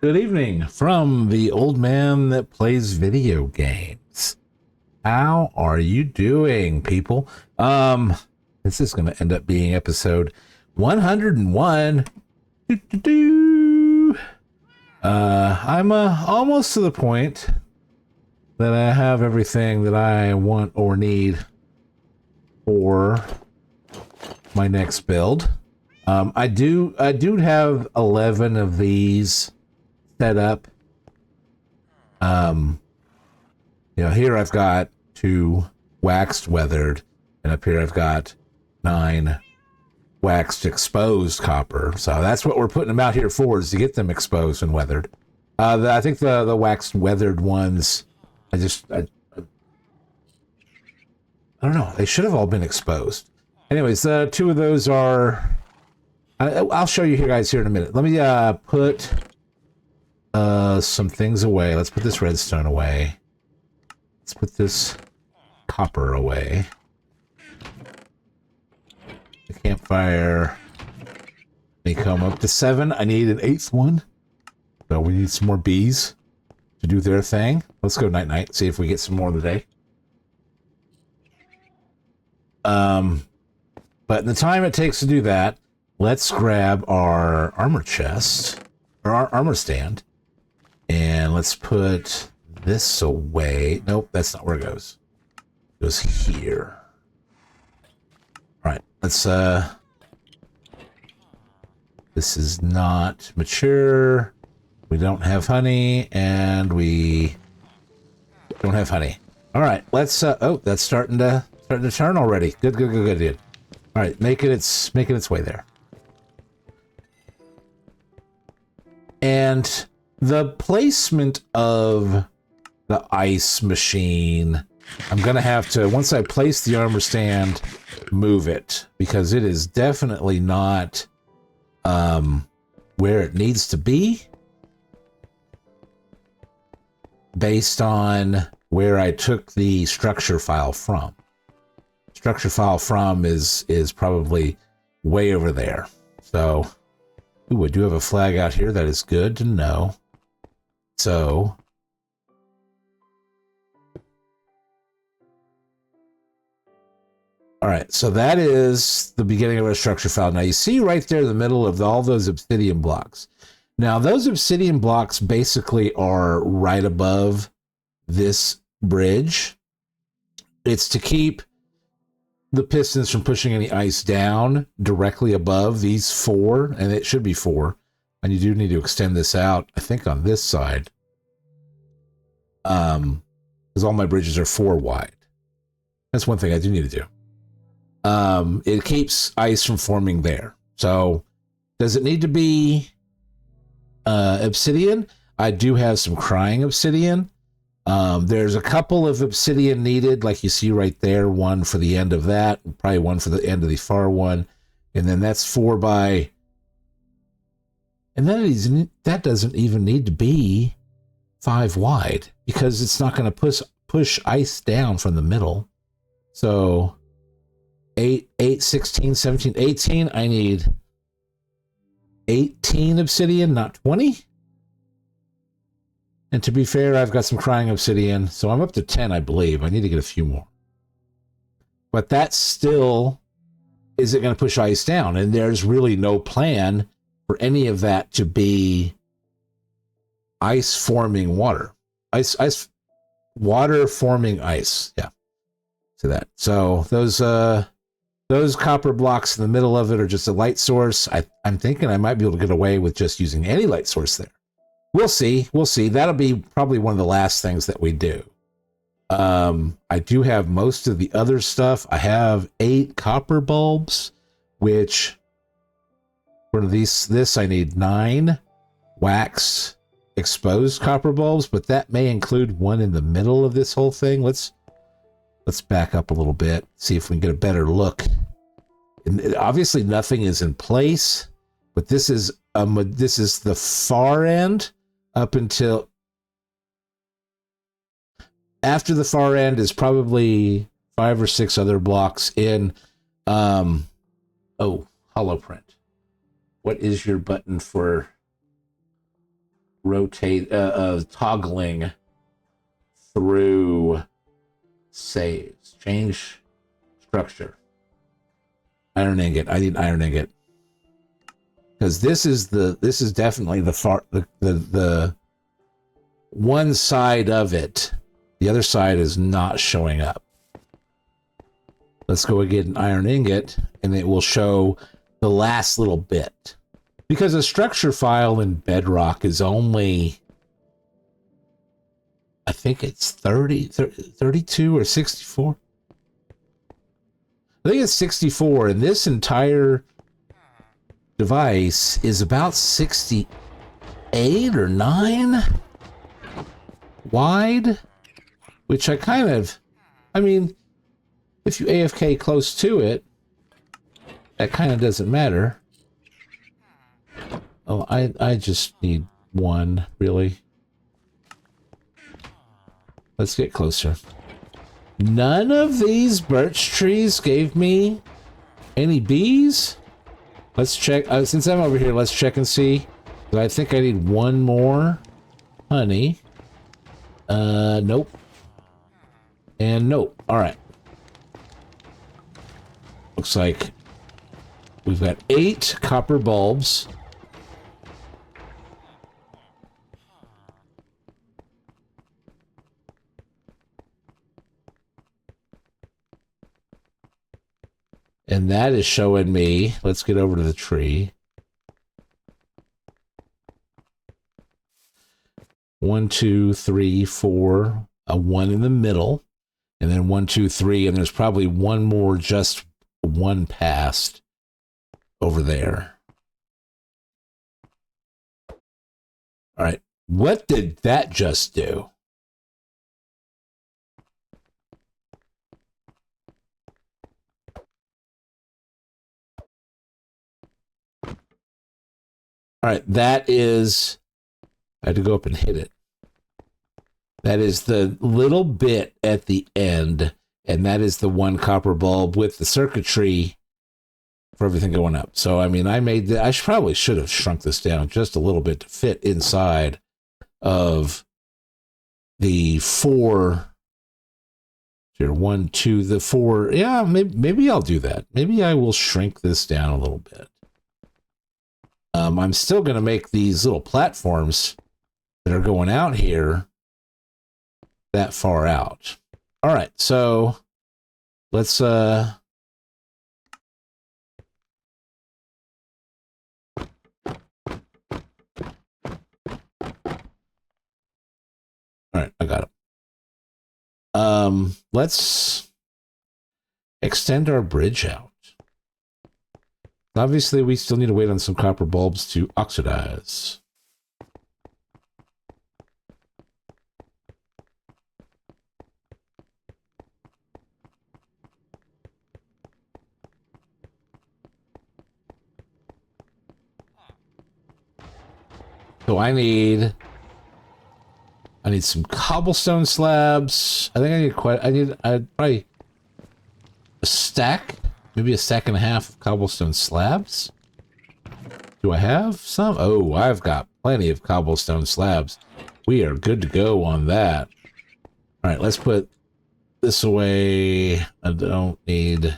Good evening from the old man that plays video games. How are you doing, people? This is going to end up being episode 101. Doo-doo-doo. I'm almost to the point that I have everything that I want or need for my next build. I do have 11 of these set up. Here I've got 2 waxed weathered, and up here I've got 9 waxed exposed copper. So that's what we're putting them out here for, is to get them exposed and weathered. I think the waxed weathered ones, I don't know. They should have all been exposed. Anyways, 2 of those are. I'll show you here, guys, here in a minute. Let me put some things away. Let's put this redstone away. Let's put this copper away. The campfire may come up to 7. I need an 8th one. So we need some more bees to do their thing. Let's go night-night, see if we get some more of the day. But in the time it takes to do that, let's grab our armor chest, or our armor stand, and let's put this away. Nope, that's not where it goes. It goes here. All right, let's, this is not mature. We don't have honey, and we don't have honey. All right, let's, oh, that's starting to turn already. Good, dude. All right, making its way there. And the placement of the ice machine, I'm going to have to, once I place the armor stand, move it, because it is definitely not where it needs to be based on where I took the structure file from. Structure file from is probably way over there. So, ooh, I do have a flag out here. That is good to know. So, all right, so that is the beginning of our structure file. Now you see right there in the middle of all those obsidian blocks. Now those obsidian blocks basically are right above this bridge. It's to keep the pistons from pushing any ice down directly above these 4, and it should be 4. And you do need to extend this out, I think, on this side. Because all my bridges are 4 wide. That's one thing I do need to do. It keeps ice from forming there. So, does it need to be obsidian? I do have some crying obsidian. There's a couple of obsidian needed, like you see right there. One for the end of that, probably one for the end of the far one, and then that's 4 by. And that doesn't even need to be 5 wide, because it's not going to push ice down from the middle. So 8, 16, 17, 18. I need 18 obsidian, not 20. And to be fair, I've got some crying obsidian, so I'm up to 10, I believe. I need to get a few more. But that still isn't going to push ice down, and there's really no plan for any of that to be ice-forming water. Water forming ice. Yeah. See that. So those copper blocks in the middle of it are just a light source. I'm thinking I might be able to get away with just using any light source there. We'll see. That'll be probably one of the last things that we do. I do have most of the other stuff. I have 8 copper bulbs, which for this I need 9 wax exposed copper bulbs, but that may include one in the middle of this whole thing. Let's back up a little bit, see if we can get a better look. And obviously nothing is in place, but this is the far end. Up until after the far end is probably 5 or 6 other blocks in. Hollow print. What is your button for rotate, toggling through saves. Change structure. Iron ingot. I need iron ingot. Because this is definitely the one side of it. The other side is not showing up. Let's go and get an iron ingot, and it will show the last little bit. Because a structure file in Bedrock is only, I think it's 32 or 64. I think it's 64, and this entire device is about 68 or 9 wide, which I mean, if you AFK close to it, that kind of doesn't matter. Oh, I just need one, really. Let's get closer. None of these birch trees gave me any bees? Let's check. Since I'm over here, let's check and see. I think I need one more honey. Nope. And nope. All right. Looks like we've got 8 copper bulbs. And that is showing me, let's get over to the tree. 1, 2, 3, 4, a 1 in the middle, and then 1, 2, 3, and there's probably one more, just one past over there. All right, what did that just do? All right, that is, I had to go up and hit it. That is the little bit at the end, and that is the 1 copper bulb with the circuitry for everything going up. So, I mean, I probably should have shrunk this down just a little bit to fit inside of the 4. Here, 1, 2, the 4. Yeah, maybe I'll do that. Maybe I will shrink this down a little bit. I'm still going to make these little platforms that are going out here that far out. All right, so let's all right, I got it. Let's extend our bridge out. Obviously, we still need to wait on some copper bulbs to oxidize. So I need some cobblestone slabs. I think I'd probably a stack. Maybe a stack and a half of cobblestone slabs. Do I have some? Oh, I've got plenty of cobblestone slabs. We are good to go on that. All right, let's put this away. I don't need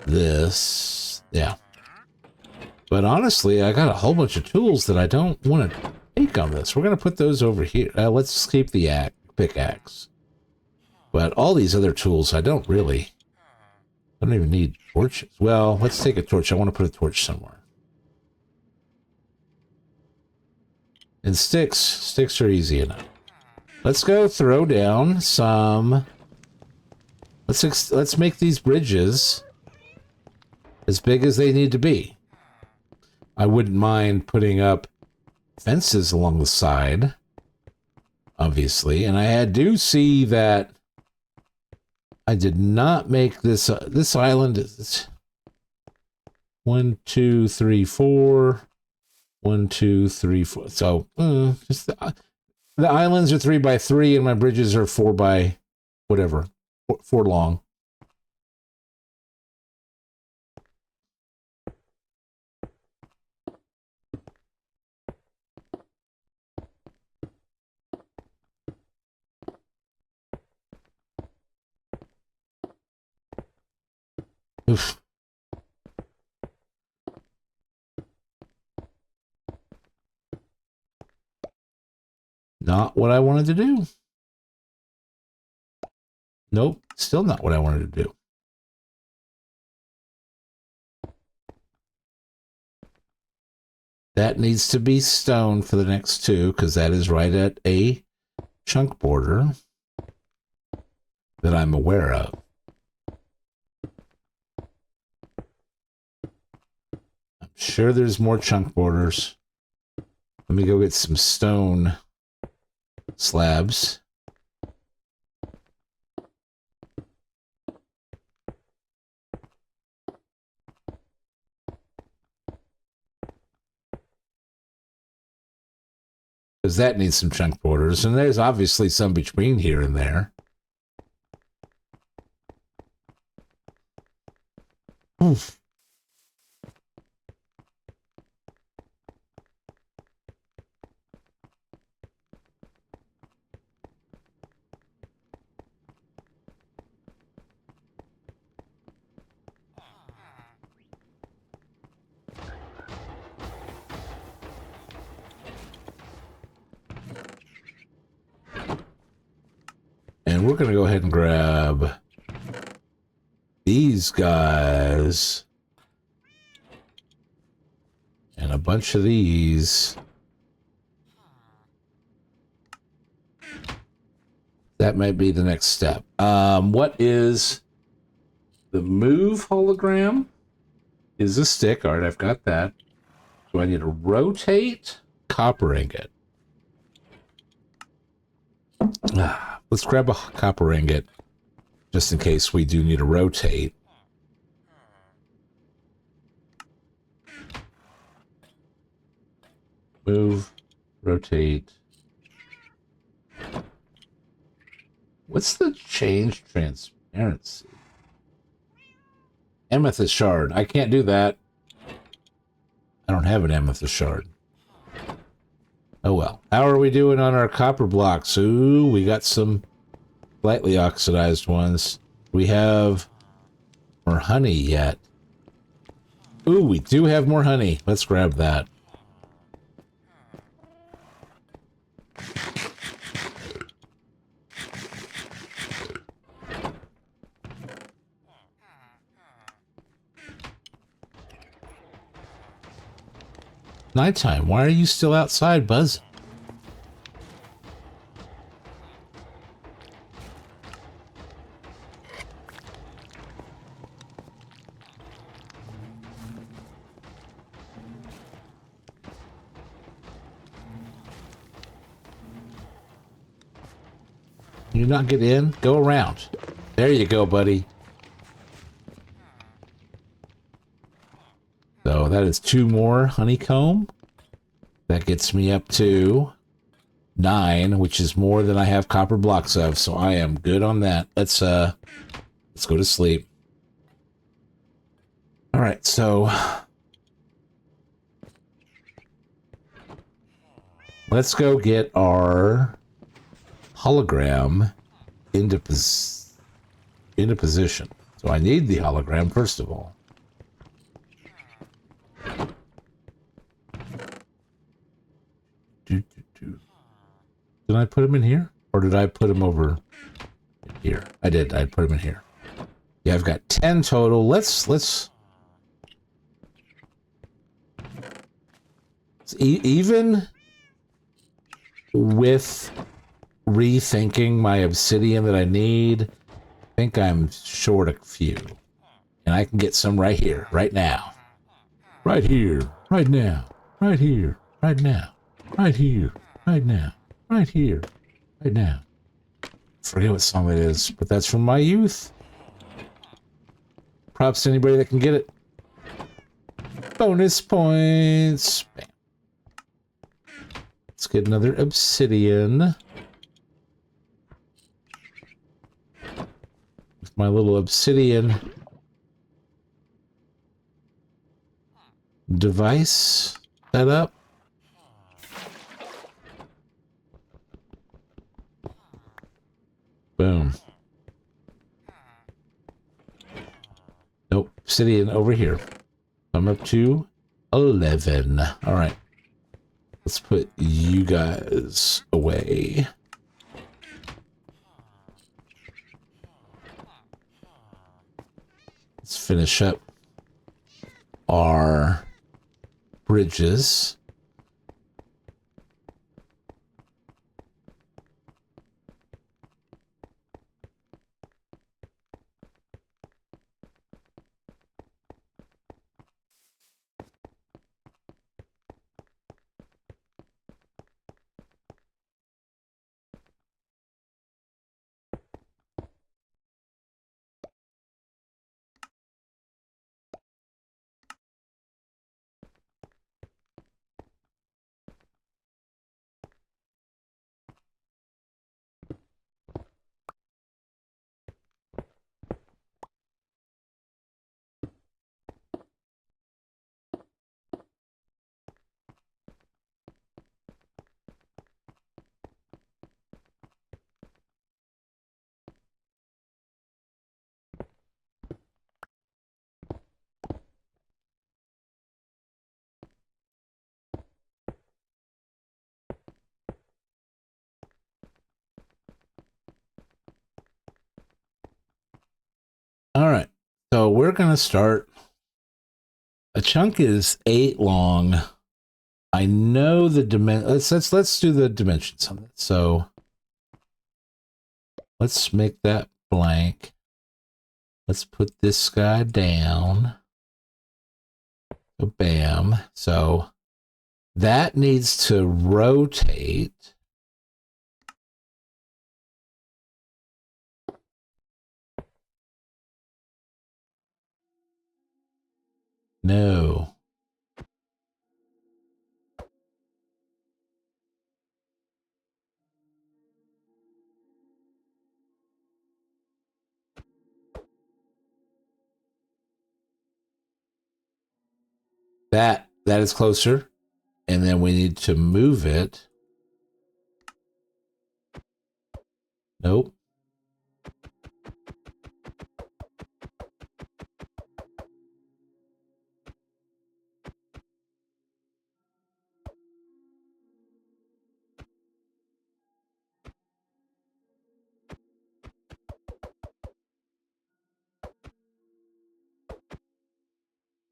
this. Yeah. But honestly, I got a whole bunch of tools that I don't want to take on this. We're going to put those over here. Let's keep the pickaxe. But all these other tools, I don't even need torches. Well, let's take a torch. I want to put a torch somewhere. And sticks are easy enough. Let's go throw down some. Let's make these bridges as big as they need to be. I wouldn't mind putting up fences along the side, obviously. And I do see that I did not make this this island. 1, 2, 3, 4. 1, 2, 3, 4. So just the islands are 3 by 3, and my bridges are 4 by whatever, 4 long. Oof. Not what I wanted to do. Nope, still not what I wanted to do. That needs to be stone for the next two, because that is right at a chunk border that I'm aware of. I'm sure there's more chunk borders. Let me go get some stone slabs. Because that needs some chunk borders, and there's obviously some between here and there. Oof. And we're going to go ahead and grab these guys and a bunch of these. That might be the next step. What is the move hologram? Is a stick. All right, I've got that. Do I need to rotate? Copper ingot. Let's grab a copper ingot just in case we do need to rotate. Move, rotate. What's the change transparency? Amethyst shard. I can't do that. I don't have an amethyst shard. Oh well. How are we doing on our copper blocks? Ooh, we got some slightly oxidized ones. We have more honey yet. Ooh, we do have more honey. Let's grab that. Nighttime. Why are you still outside buzzing? You not get in? Go around. There you go, buddy. So that is 2 more honeycomb. That gets me up to 9, which is more than I have copper blocks of, so I am good on that. Let's go to sleep. All right, so let's go get our hologram into position. So I need the hologram first of all. Did I put him in here? Or did I put him over here? I did. I put him in here. Yeah, I've got 10 total. Let's even with rethinking my obsidian that I need, I think I'm short a few. And I can get some right here, right now. Right here, right now. Right here, right now. Right here, right now. Right here, right now. Forget what song it is, but that's from my youth. Props to anybody that can get it. Bonus points. Bam. Let's get another obsidian. With my little obsidian device set up. Boom. Nope. obsidian over here. I'm up to 11. All right. Let's put you guys away. Let's finish up our bridges. All right. So we're going to start. A chunk is 8 long. I know the let's do the dimensions on it. So let's make that blank. Let's put this guy down. So bam. So that needs to rotate. No. That is closer. And then we need to move it. Nope.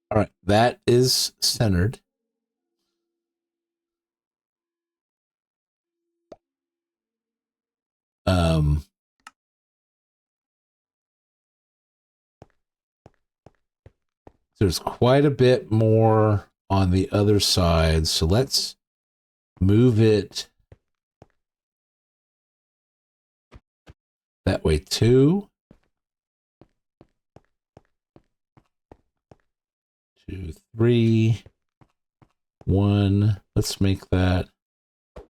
All right, that is centered. There's quite a bit more on the other side, so let's move it that way too. 2, 3, 1. Let's make that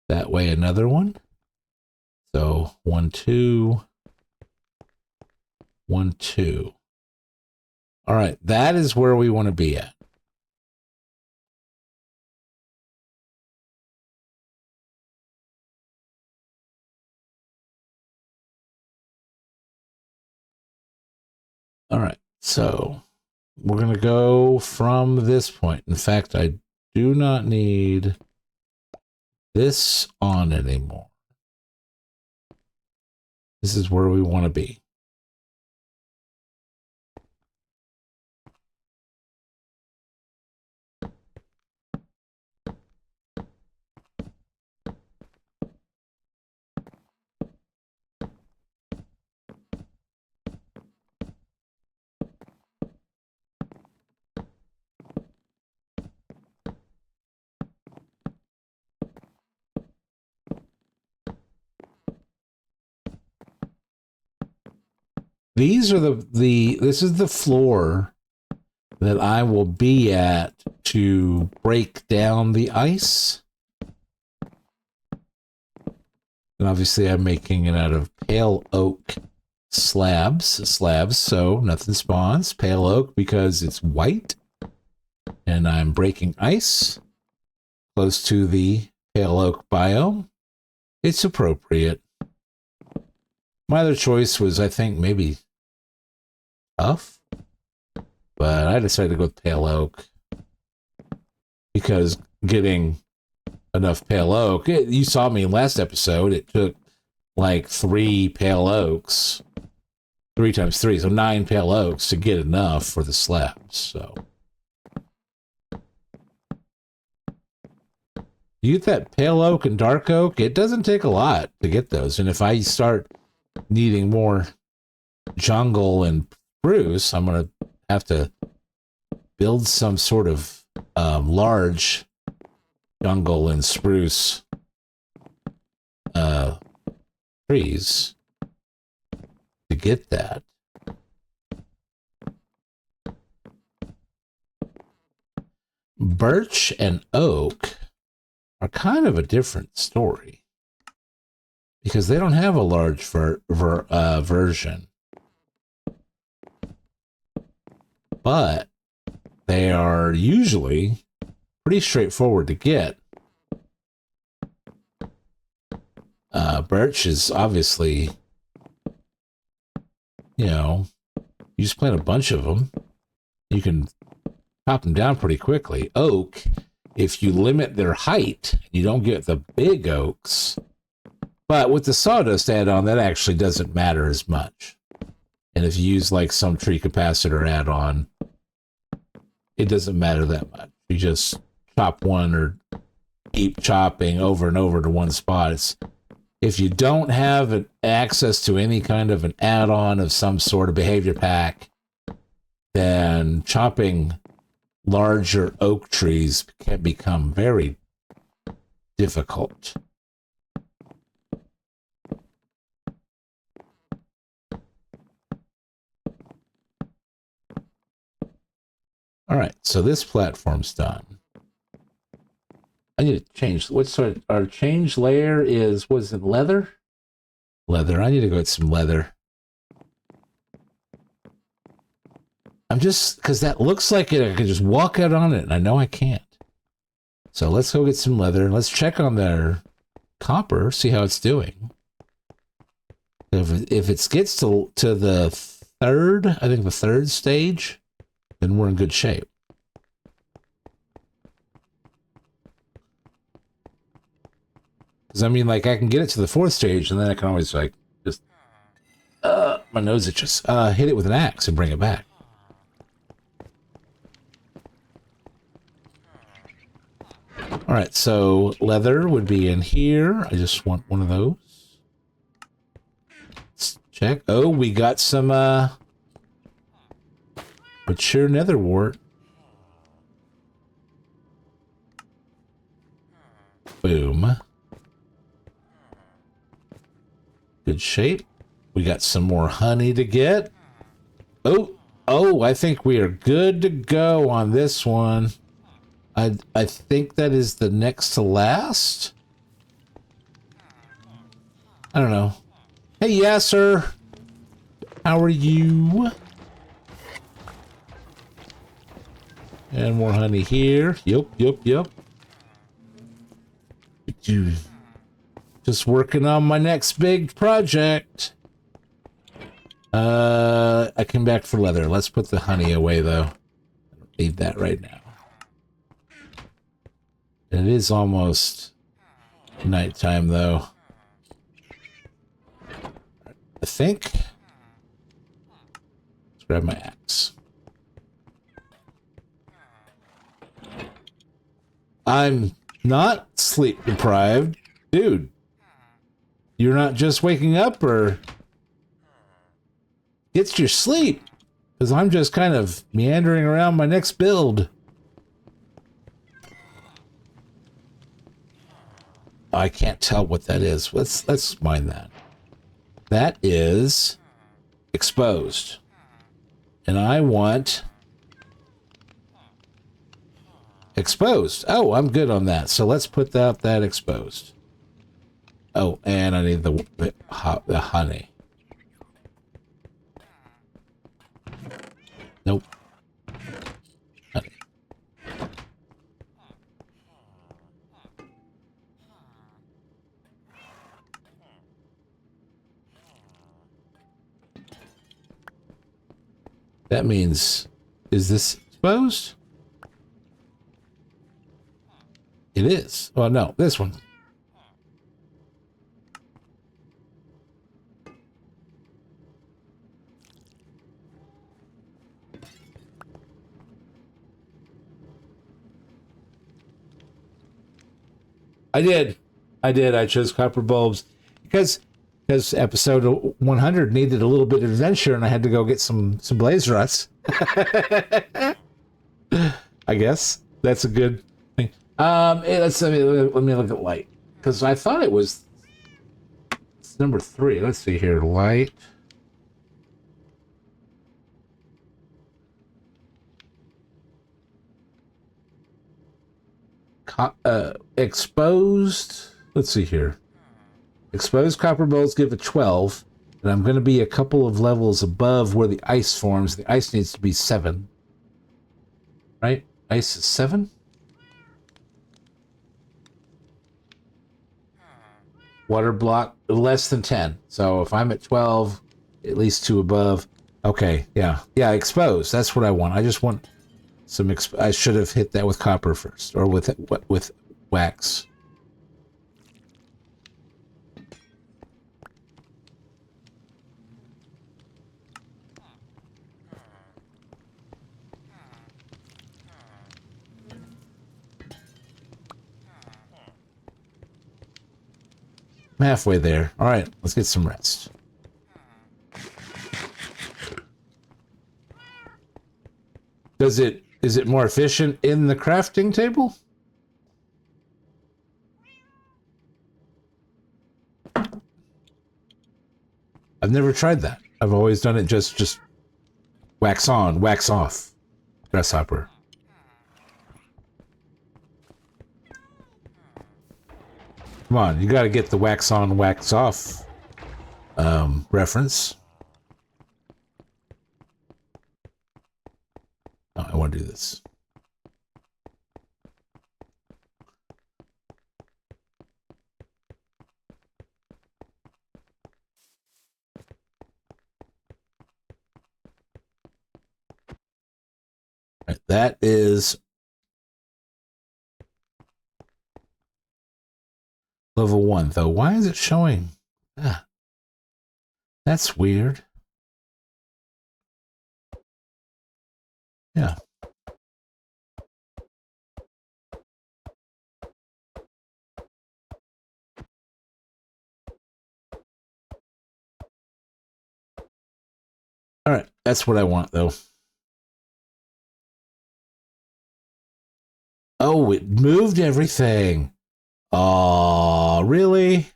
way another one. So 1, 2, 1, 2. All right, that is where we want to be at. All right, so we're going to go from this point. In fact, I do not need this on anymore. This is where we want to be. These are this is the floor that I will be at to break down the ice. And obviously I'm making it out of pale oak slabs, so nothing spawns. Pale oak because it's white. And I'm breaking ice close to the pale oak biome. It's appropriate. My other choice was, I think, maybe tough. But I decided to go with pale oak because getting enough pale oak, you saw me in last episode, it took like 3 pale oaks, 3 times 3, so 9 pale oaks to get enough for the slabs. So you get that pale oak and dark oak, it doesn't take a lot to get those. And if I start needing more jungle and spruce, I'm going to have to build some sort of large jungle and spruce trees to get that. Birch and oak are kind of a different story because they don't have a large version, but they are usually pretty straightforward to get. Birch is obviously, you just plant a bunch of them, you can chop them down pretty quickly. Oak, if you limit their height, you don't get the big oaks. But with the sawdust add-on, that actually doesn't matter as much. And if you use like some tree capacitor add-on, it doesn't matter that much. You just chop one or keep chopping over and over to one spot. If you don't have access to any kind of an add-on of some sort of behavior pack, then chopping larger oak trees can become very difficult. All right, so this platform's done. I need to change. Our change layer is, was it leather? Leather. I need to go get some leather. I'm just, because that looks like it, I can just walk out on it, and I know I can't. So let's go get some leather, and let's check on their copper, see how it's doing. If it gets to the third, I think the third stage, then we're in good shape. Because, I mean, like, I can get it to the 4th stage, and then I can always, like, just, my nose itches, hit it with an axe and bring it back. All right, so leather would be in here. I just want one of those. Let's check. Oh, we got some mature nether wart. Boom. Good shape. We got some more honey to get. Oh, I think we are good to go on this one. I think that is the next to last. I don't know. Hey, yeah, sir. How are you? And more honey here. Yep. Just working on my next big project. I came back for leather. Let's put the honey away, though. I don't need that right now. It is almost nighttime, though. I think. Let's grab my axe. I'm not sleep deprived. Dude, you're not just waking up, or get your sleep, because I'm just kind of meandering around my next build. I can't tell what that is. Let's mine that. That is exposed. And I want exposed. Oh, I'm good on that. So let's put that exposed. Oh, and I need the honey. Nope. Honey. That means Is this exposed? It is. Well, no, this one. I did. I chose copper bulbs because episode 100 needed a little bit of adventure, and I had to go get some blaze rods. I guess that's a good thing. Let me look at light because I thought it's number 3. Let's see here, light. Exposed. Let's see here. Exposed copper bolts give a 12, and I'm going to be a couple of levels above where the ice forms. The ice needs to be 7. Right? Ice is 7? Water block, less than 10. So if I'm at 12, at least 2 above. Okay, yeah. Yeah, exposed. That's what I want. I just want some... I should have hit that with copper first, or with wax. I'm halfway there. All right, let's get some rest. Is it more efficient in the crafting table? I've never tried that. I've always done it just wax on, wax off. Grasshopper. Come on, you got to get the wax on, wax off reference. Oh, I want to do this. Right, that is level 1, though. Why is it showing? Ah, that's weird. Yeah. All right, that's what I want, though. Oh, it moved everything. Oh, really?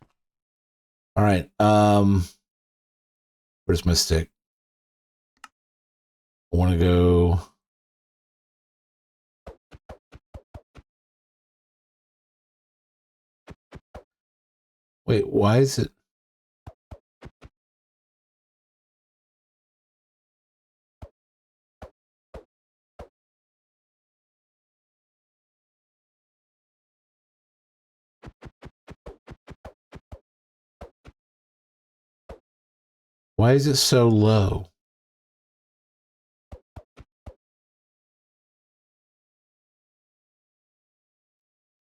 All right. Where's my stick? I want to go. Wait, why is it? Why is it so low?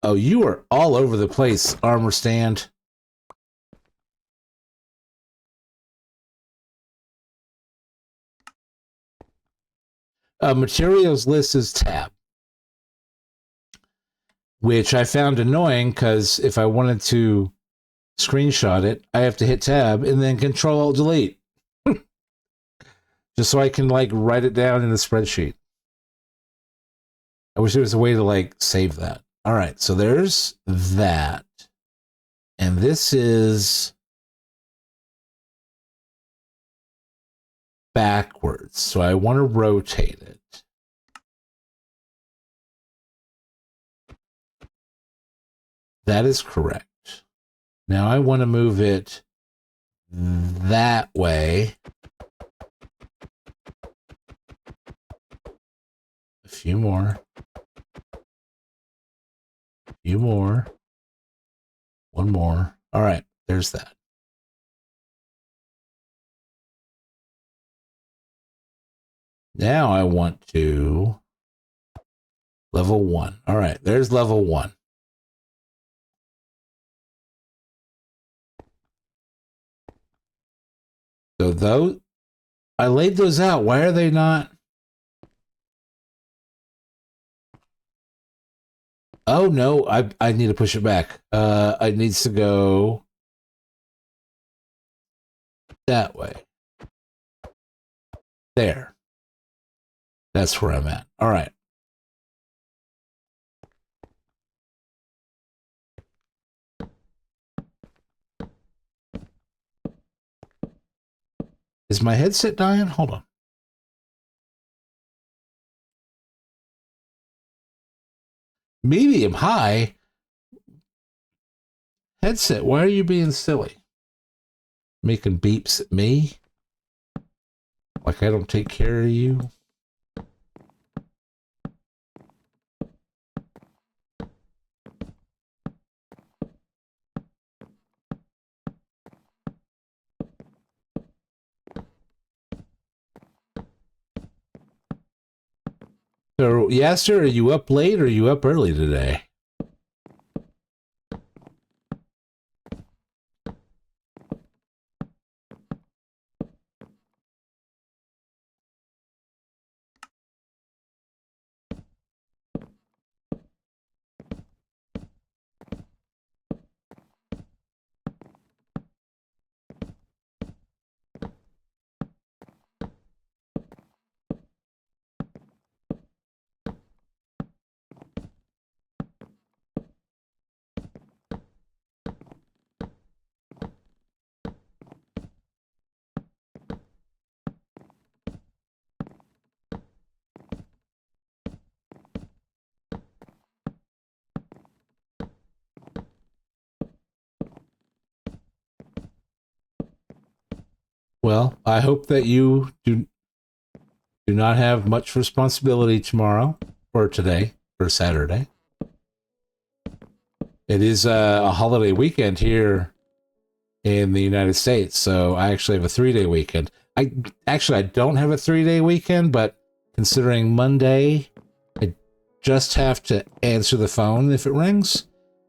Oh, you are all over the place, armor stand. Materials list is tab, which I found annoying because if I wanted to screenshot it, I have to hit tab and then Control-Alt-Delete. Just so I can like write it down in the spreadsheet. I wish there was a way to like save that. All right, so there's that. And this is backwards. So I want to rotate it. That is correct. Now I want to move it that way. A few more. A few more. One more. All right, there's that. Now I want to level 1. All right, there's level 1. So those, I laid those out. Why are they not? Oh no, I need to push it back. It needs to go that way. There. That's where I'm at. All right. Is my headset dying? Hold on. Medium high? Headset, why are you being silly? Making beeps at me? Like I don't take care of you? So, yes, sir, are you up late or are you up early today? Well, I hope that you do not have much responsibility tomorrow or today or Saturday. It is a holiday weekend here in the United States, so I actually have a 3-day weekend. I don't have a 3-day weekend, but considering Monday, I just have to answer the phone if it rings,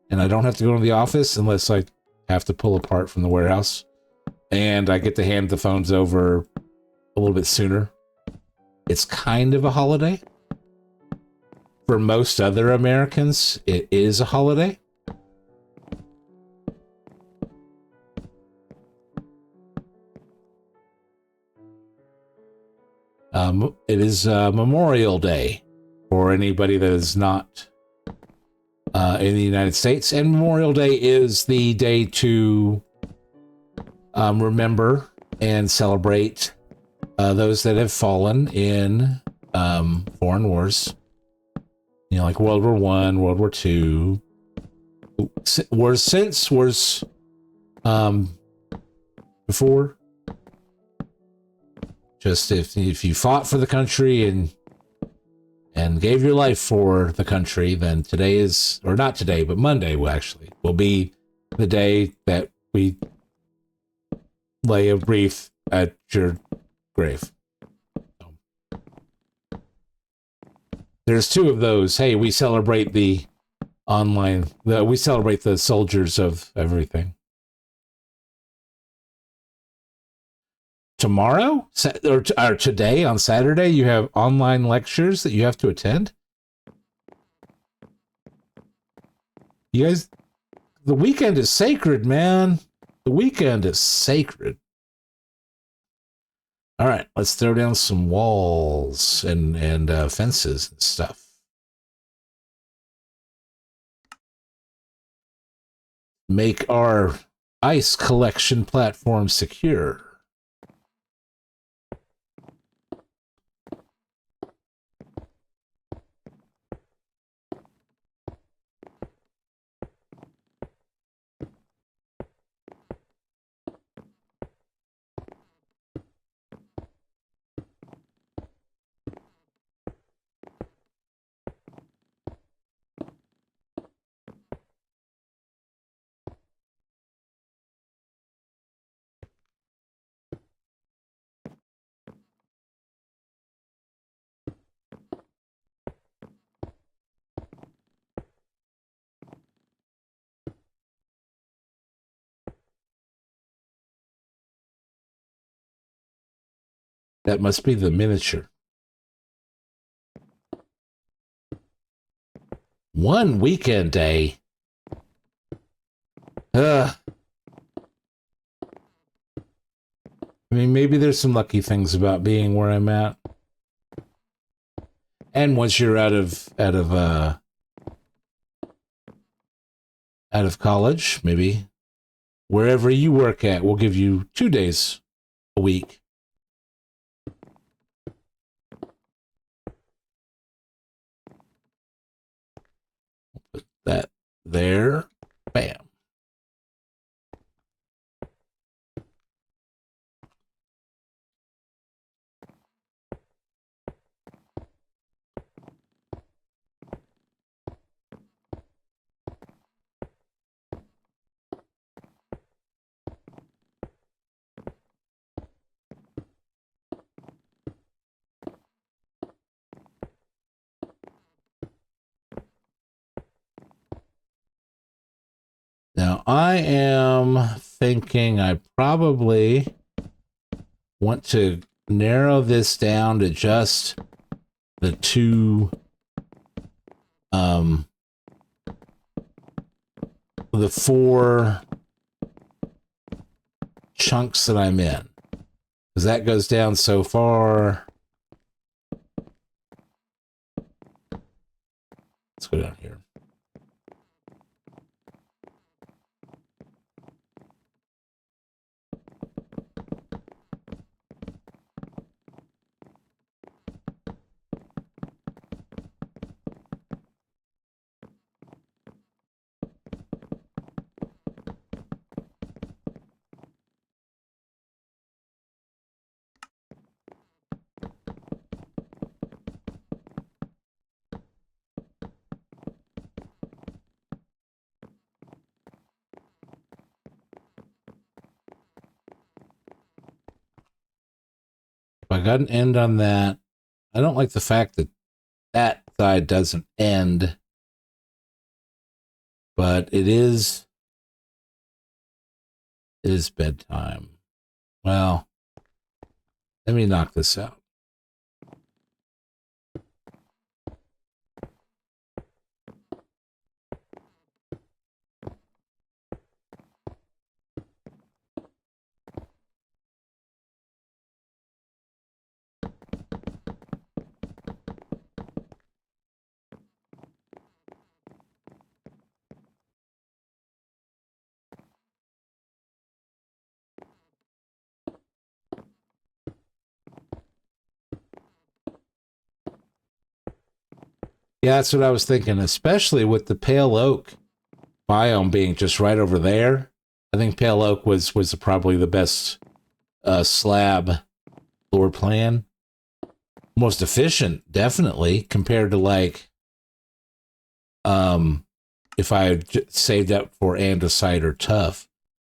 and I don't have to go to the office unless I have to pull apart from the warehouse, and I get to hand the phones over a little bit sooner. It's kind of a holiday. For most other Americans, it is a holiday. It is Memorial Day for anybody that is not in the United States, and Memorial Day is the day to remember and celebrate those that have fallen in foreign wars. You know, like World War I, World War II, wars before. Just if you fought for the country and gave your life for the country, then today is, or not today, but Monday will be the day that we lay a wreath at your grave. So, there's 2 of those. Hey, we celebrate we celebrate the soldiers of everything. Tomorrow or today on Saturday, you have online lectures that you have to attend. You guys, the weekend is sacred, man. The weekend is sacred. All right, let's throw down some walls and fences and stuff. Make our ice collection platform secure. That must be the miniature. One weekend day. I mean, maybe there's some lucky things about being where I'm at. And once you're out of college, maybe wherever you work at, we'll give you 2 days a week. Put that there. Bam. Now, I am thinking I probably want to narrow this down to just the two, the 4 chunks that I'm in. Because that goes down so far. Let's go down here. I got an end on that. I don't like the fact that that side doesn't end, but it is bedtime. Well, let me knock this out. Yeah, that's what I was thinking, especially with the pale oak biome being just right over there. I think pale oak was probably the best slab floor plan. Most efficient, definitely, compared to like if I had saved up for andesite or tuff,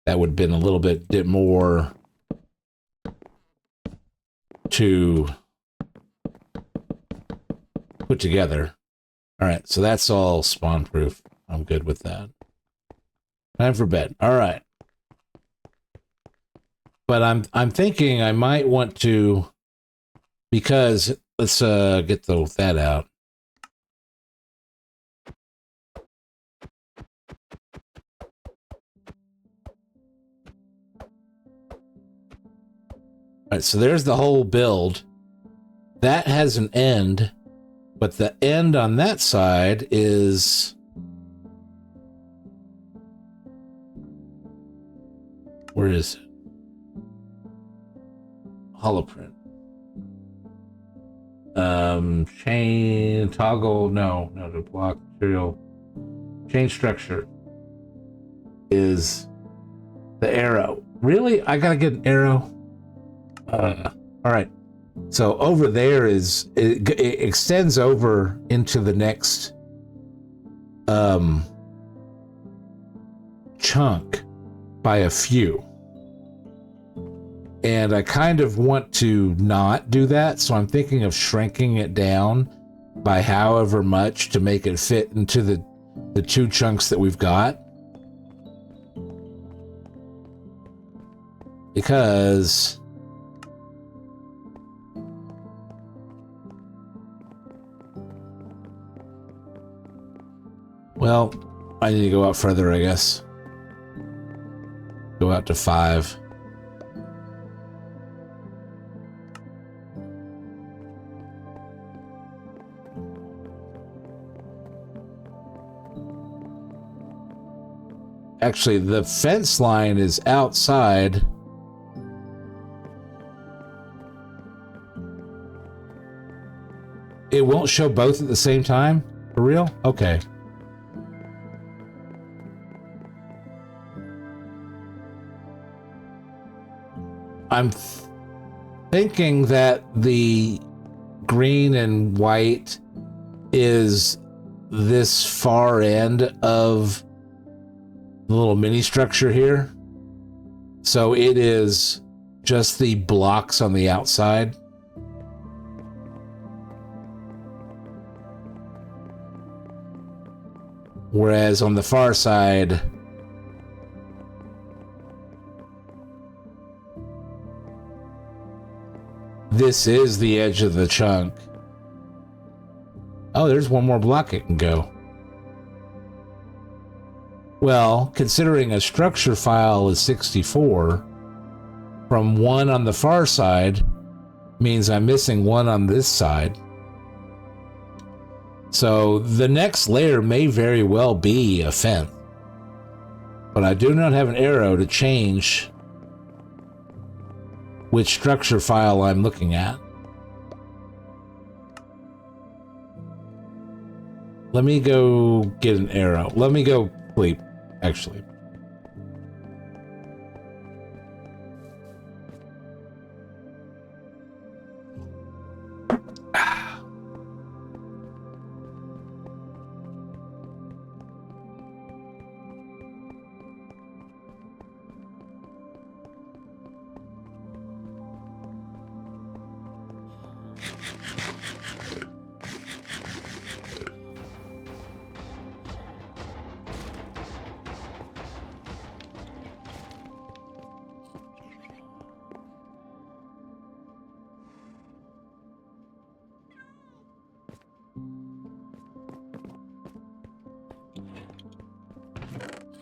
that would have been a little bit more to put together. All right, so that's all spawn proof. I'm good with that. Time for bed. All right. But I'm thinking I might want to, because let's get that out. All right, so there's the whole build. That has an end, but the end on that side is, where is it? Holoprint. Chain toggle. No, the block material. Chain structure is the arrow. Really? I gotta get an arrow. All right. So over there is it extends over into the next chunk by a few. And I kind of want to not do that, so I'm thinking of shrinking it down by however much to make it fit into the 2 chunks that we've got. Because Well, I need to go out further, I guess. Go out to 5. Actually, the fence line is outside. It won't show both at the same time? For real? Okay. I'm thinking that the green and white is this far end of the little mini structure here. So it is just the blocks on the outside. Whereas on the far side, this is the edge of the chunk. Oh, there's one more block it can go. Well, considering a structure file is 64, from 1 on the far side means I'm missing 1 on this side. So the next layer may very well be a fence. But I do not have an arrow to change which structure file I'm looking at. Let me go get an arrow. Let me go sleep, actually.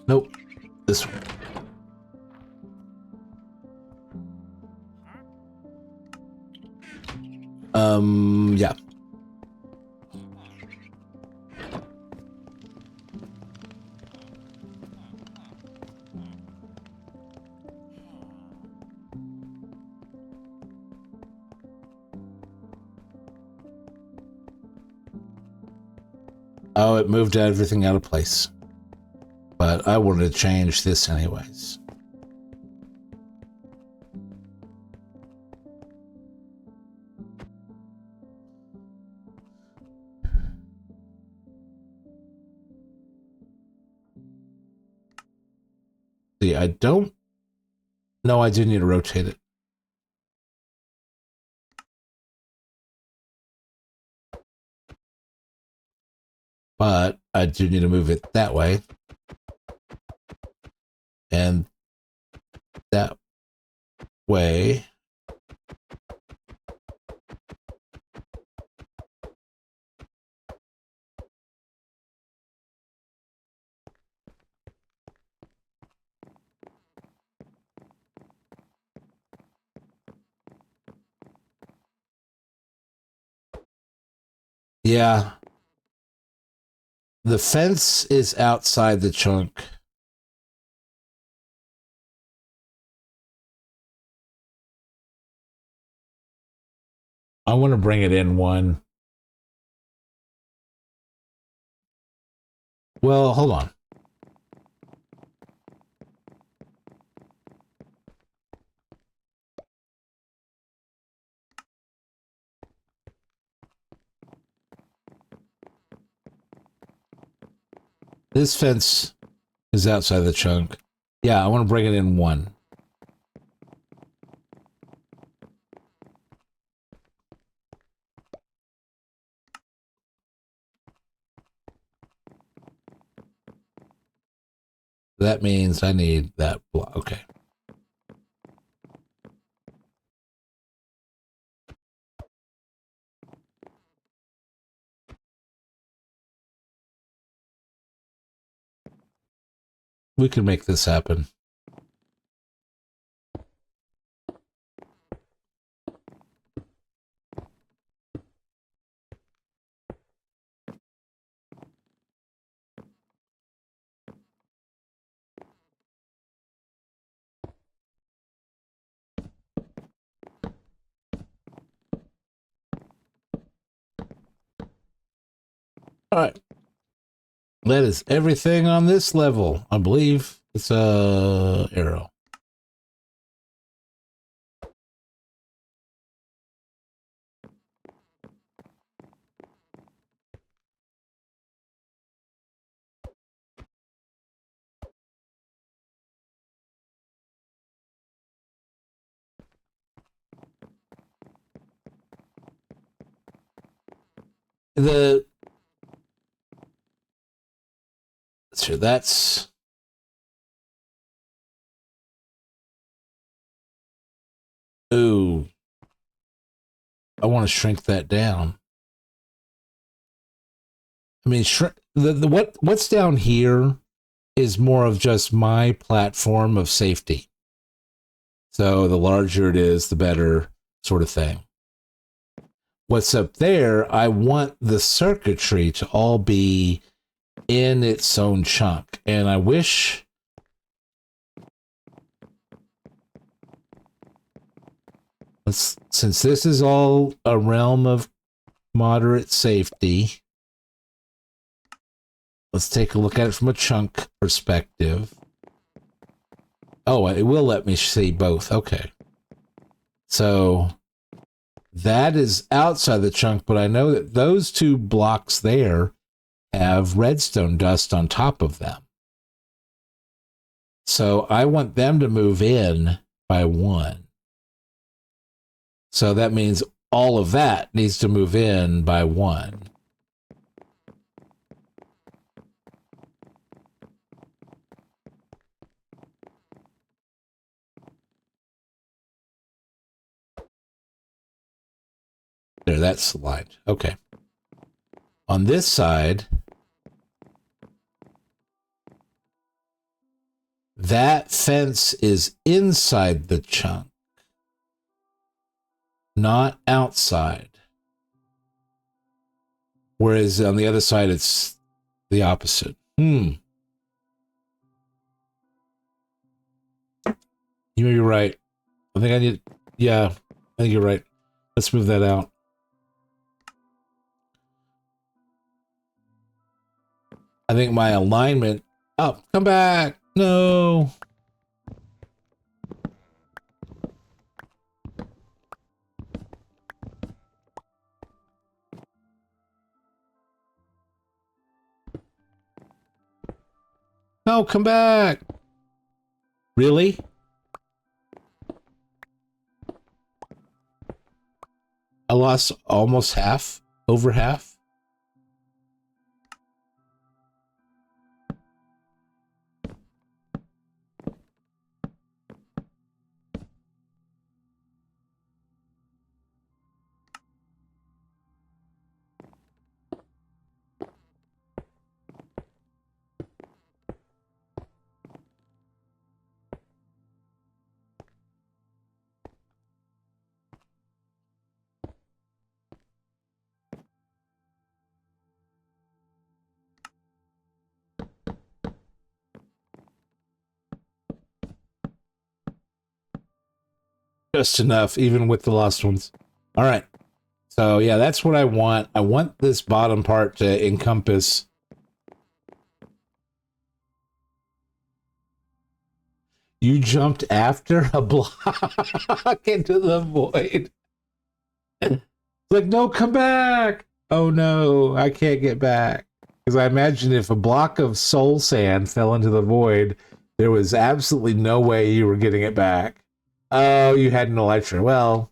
Nope, this one. Yeah. Oh, it moved everything out of place. But I wanted to change this anyways. See, I don't know. I do need to rotate it. But I do need to move it that way. And that way. Yeah. The fence is outside the chunk. I want to bring it in 1. Well, hold on. This fence is outside the chunk. Yeah, I want to bring it in 1. That means I need that block. Okay. We can make this happen. All right. That is everything on this level, I believe. It's a arrow. So that's ooh. I want to shrink that down. I mean, what's down here is more of just my platform of safety. So the larger it is, the better, sort of thing. What's up there, I want the circuitry to all be in its own chunk. And I wish since this is all a realm of moderate safety, let's take a look at it from a chunk perspective. Oh, it will let me see both. Okay. So that is outside the chunk, but I know that those two blocks there have redstone dust on top of them. So I want them to move in by 1. So that means all of that needs to move in by 1. There, that's aligned. Okay. On this side, that fence is inside the chunk, not outside. Whereas on the other side, it's the opposite. You're right. I think I think you're right. Let's move that out. I think my alignment... Oh, come back! No! No, come back! Really? I lost almost half? Over half? Just enough, even with the lost ones. All right. So, yeah, that's what I want. I want this bottom part to encompass... You jumped after a block into the void. Like, no, come back. Oh, no, I can't get back. Because I imagine if a block of soul sand fell into the void, there was absolutely no way you were getting it back. Oh, you had an elytra. Well,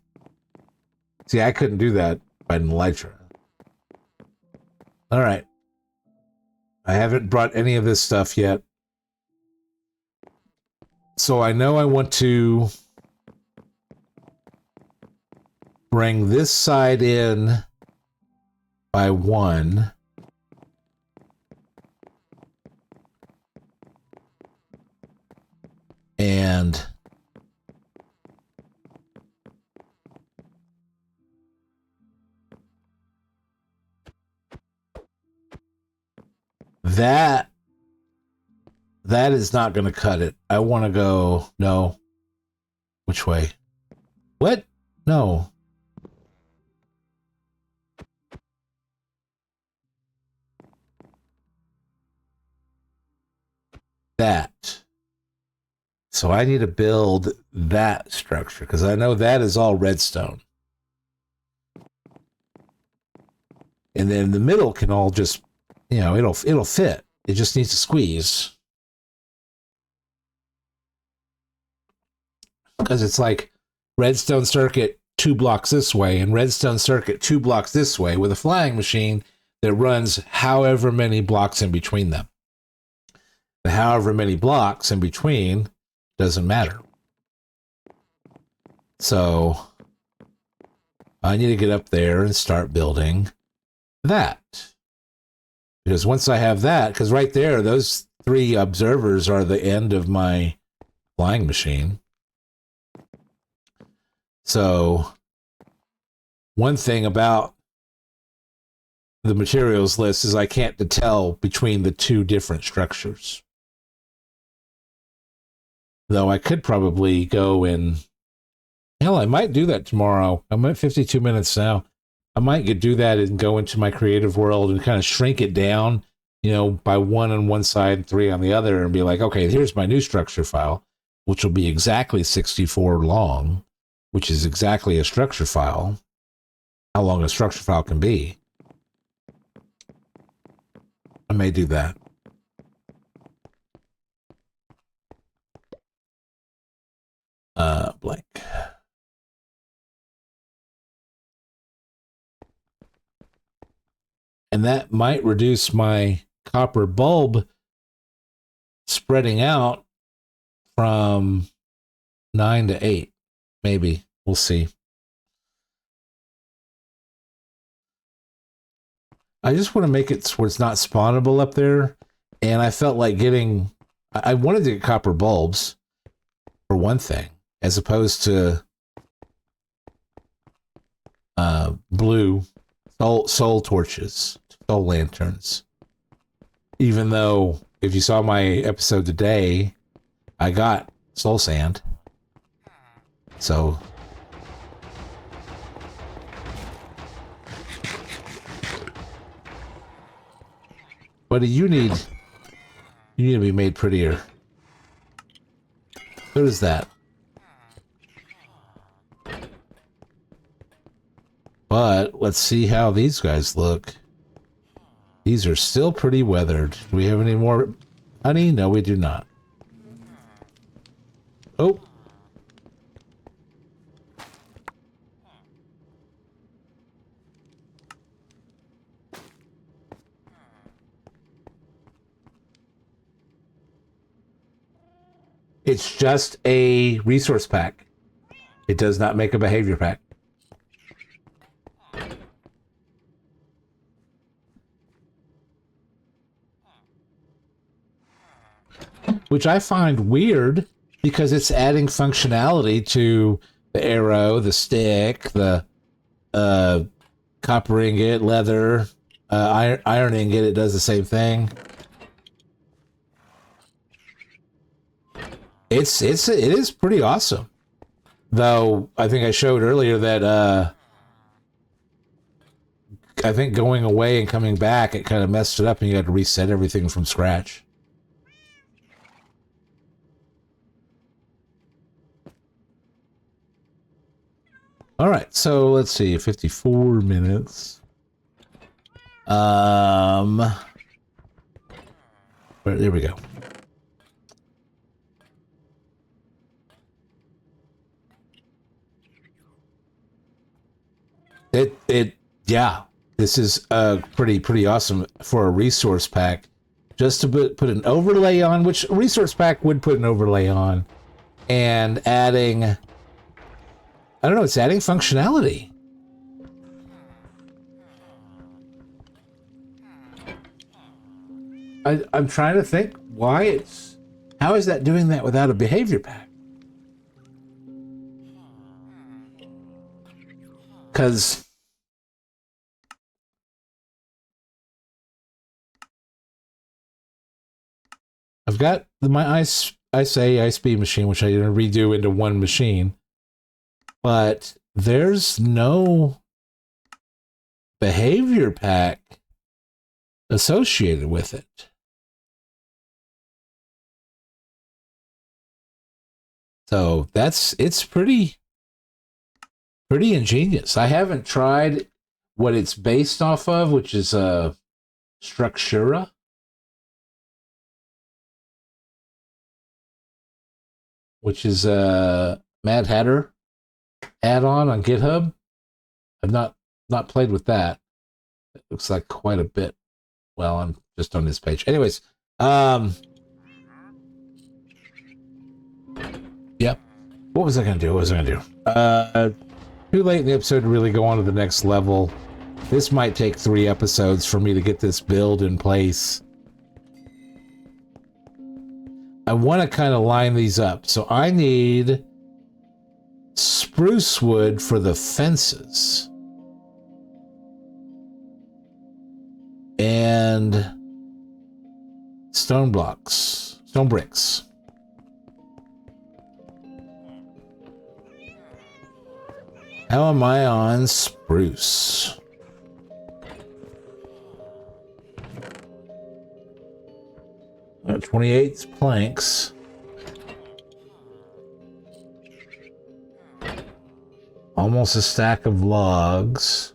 see, I couldn't do that by an elytra. All right. I haven't brought any of this stuff yet. So I know I want to bring this side in by 1. And that is not going to cut it. I want to go, no. Which way? What? No. That. So I need to build that structure because I know that is all redstone. And then the middle can all just, you know, it'll fit. It just needs to squeeze. Because it's like redstone circuit 2 blocks this way and redstone circuit 2 blocks this way with a flying machine that runs however many blocks in between them. The however many blocks in between doesn't matter. So I need to get up there and start building that. Because once I have that, because right there, those 3 observers are the end of my flying machine. So one thing about the materials list is I can't tell between the 2 different structures. Though I could probably go and, hell, I might do that tomorrow. I'm at 52 minutes now. I might do that and go into my creative world and kind of shrink it down, you know, by 1 on one side, 3 on the other, and be like, okay, here's my new structure file, which will be exactly 64 long, which is exactly a structure file, how long a structure file can be. I may do that. Blank. And that might reduce my copper bulb spreading out from 9 to 8. Maybe. We'll see. I just want to make it where it's not spawnable up there. And I felt like I wanted to get copper bulbs for one thing, as opposed to blue soul torches, soul lanterns. Even though, if you saw my episode today, I got soul sand. So what do you need? You need to be made prettier. What is that? But let's see how these guys look. These are still pretty weathered. Do we have any more honey? No, we do not. Oh. It's just a resource pack. It does not make a behavior pack. Which I find weird because it's adding functionality to the arrow, the stick, the copper ingot, leather, iron ingot. It does the same thing. It is pretty awesome. Though I think I showed earlier that I think going away and coming back, it kind of messed it up and you had to reset everything from scratch. All right, so let's see, 54 minutes. There we go. Yeah, this is pretty awesome for a resource pack. Just to put an overlay on, which a resource pack would put an overlay on, and adding, I don't know, it's adding functionality. I'm trying to think why how is that doing that without a behavior pack? Because I've got my ice speed machine, which I'm going to redo into one machine, but there's no behavior pack associated with it. So it's pretty ingenious. I haven't tried what it's based off of, which is Structura. Which is a Mad Hatter add-on on GitHub. I've not played with that. It looks like quite a bit. Well, I'm just on this page. Anyways, yep. What was I going to do? Too late in the episode to really go on to the next level. This might take 3 episodes for me to get this build in place. I want to kind of line these up. So I need spruce wood for the fences. And stone bricks. How am I on spruce? Uh, 28 planks. Almost a stack of logs.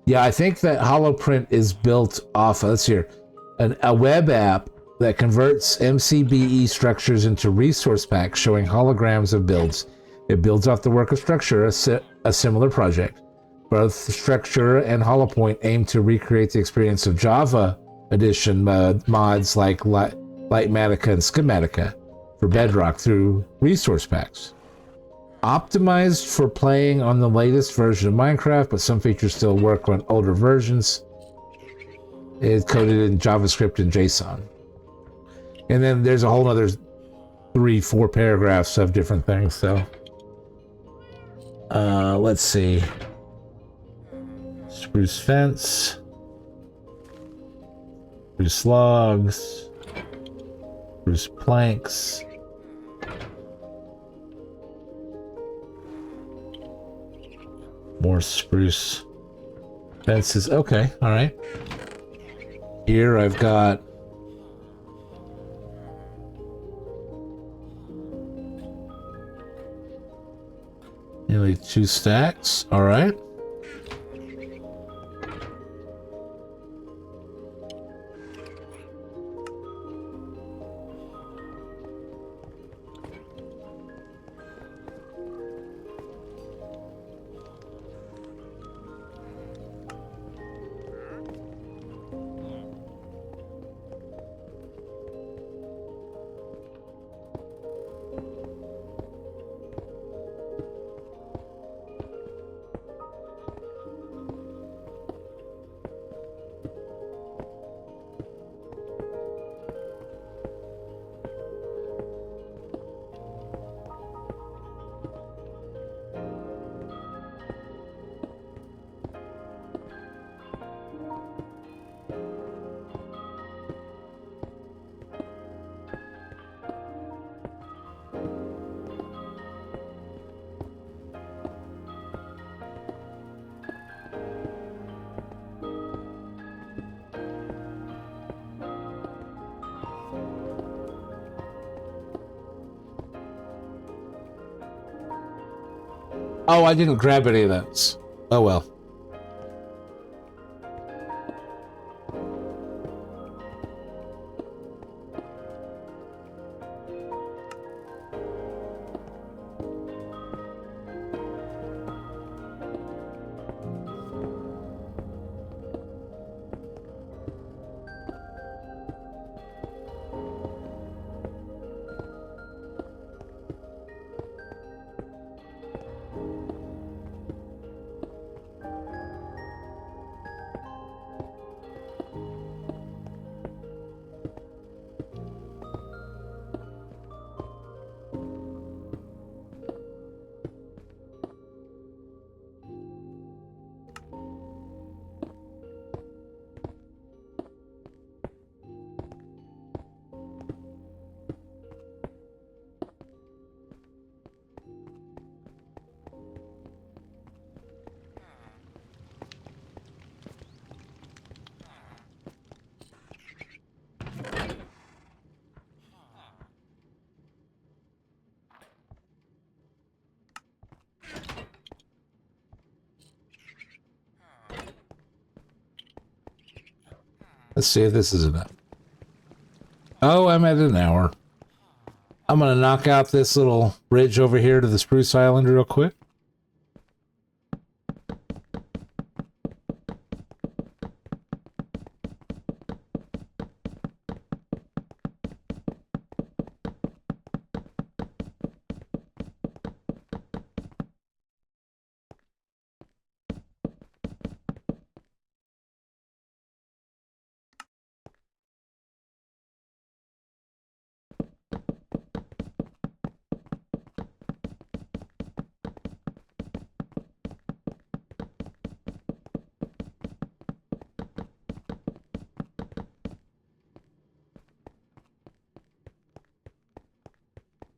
Yeah, I think that HoloPrint is built off of, let's hear, a web app that converts MCBE structures into resource packs showing holograms of builds. It builds off the work of Structura, a similar project. Both Structura and HoloPoint aim to recreate the experience of Java edition mods like Lightmatica and Schematica for Bedrock through resource packs. Optimized for playing on the latest version of Minecraft, but some features still work on older versions. It's coded in JavaScript and JSON. And then there's a whole other 3-4 paragraphs of different things. So let's see. Spruce fence, spruce logs, spruce planks, more spruce fences. Okay, all right. Here I've got nearly 2 stacks. All right. Oh, I didn't grab any of those. Oh well. Let's see if this is enough. Oh, I'm at an hour. I'm going to knock out this little bridge over here to the Spruce Island real quick.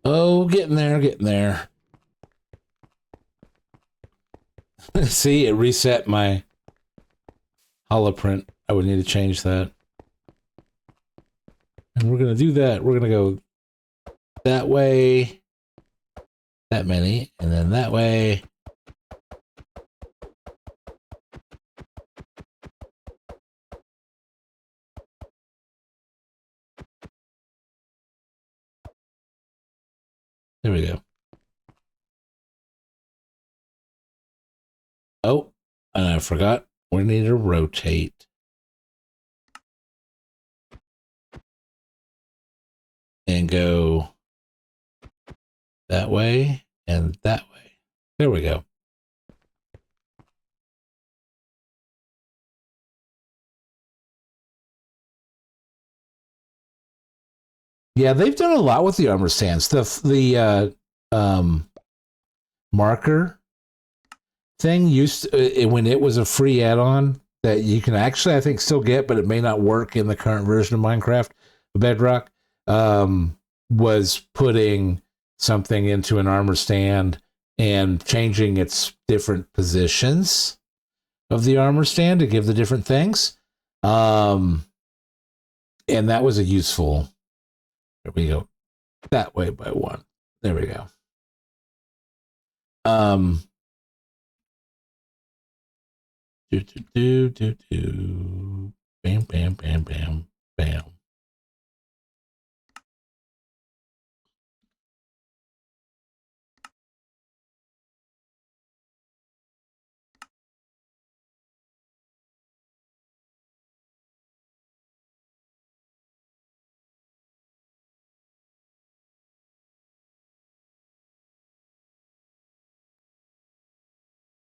Oh, getting there, getting there. See, it reset my holoprint. I would need to change that. And we're going to do that. We're going to go that way, that many, and then that way. There we go. Oh, and I forgot. We need to rotate. And go that way and that way. There we go. Yeah, they've done a lot with the armor stands. The marker thing used to, when it was a free add-on that you can actually, I think, still get, but it may not work in the current version of Minecraft, Bedrock, was putting something into an armor stand and changing its different positions of the armor stand to give the different things. And that was a useful. There we go. That way by one. There we go. Bam, bam, bam, bam, bam.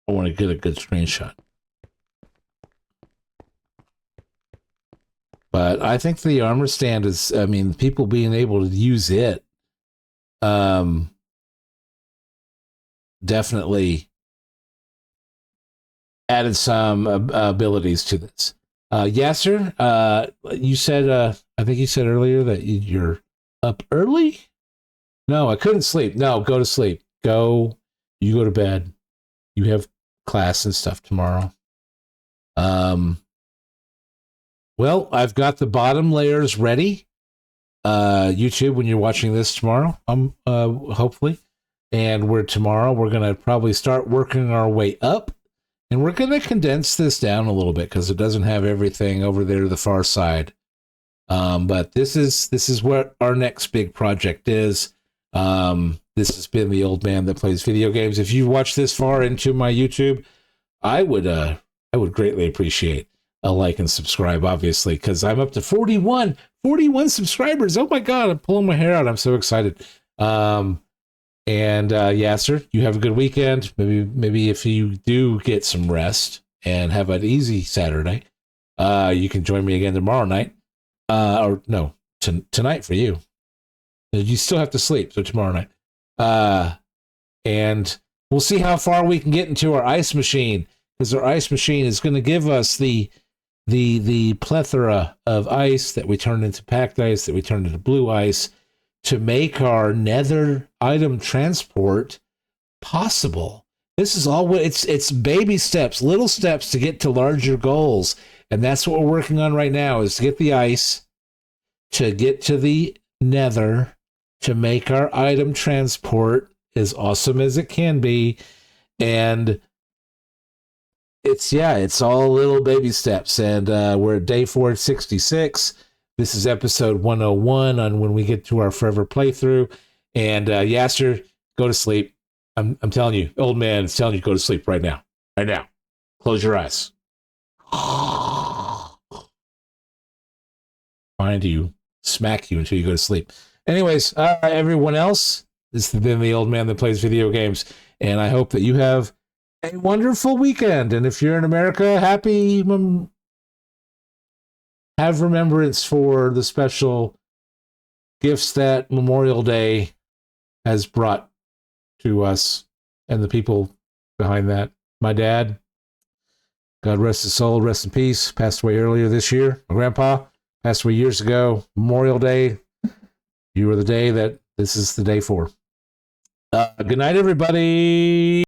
I want to get a good screenshot. But I think the armor stand is, I mean, people being able to use it definitely added some abilities to this. Yasser, you said, I think you said earlier that you're up early? No, I couldn't sleep. No, go to sleep. You go to bed. You have class and stuff tomorrow. Well, I've got the bottom layers ready. YouTube, when you're watching this tomorrow, hopefully. And we're going to probably start working our way up. And we're going to condense this down a little bit because it doesn't have everything over there to the far side. But this is what our next big project is. This has been the old man that plays video games. If you watch this far into my YouTube, I would greatly appreciate a like and subscribe, obviously, because I'm up to 41 subscribers. Oh my God, I'm pulling my hair out. I'm so excited. And Yasser, you have a good weekend. Maybe if you do get some rest and have an easy Saturday, you can join me again tomorrow night. Or no, tonight for you. You still have to sleep, so tomorrow night. And we'll see how far we can get into our ice machine, because our ice machine is going to give us the plethora of ice that we turn into packed ice, that we turn into blue ice, to make our nether item transport possible. This is all it's baby steps, little steps to get to larger goals. And that's what we're working on right now, is to get the ice, to get to the nether, to make our item transport as awesome as it can be. And it's all little baby steps, and we're at day 466. This is episode 101 on when we get to our forever playthrough. And Yasser, go to sleep. I'm telling you, old man is telling you to go to sleep right now. Right now. Close your eyes. Find you, smack you until you go to sleep. Anyways, everyone else, this has been the old man that plays video games, and I hope that you have a wonderful weekend. And if you're in America, have remembrance for the special gifts that Memorial Day has brought to us and the people behind that. My dad, God rest his soul, rest in peace, passed away earlier this year. My grandpa passed away years ago. Memorial Day, you were the day that this is the day for. Good night, everybody.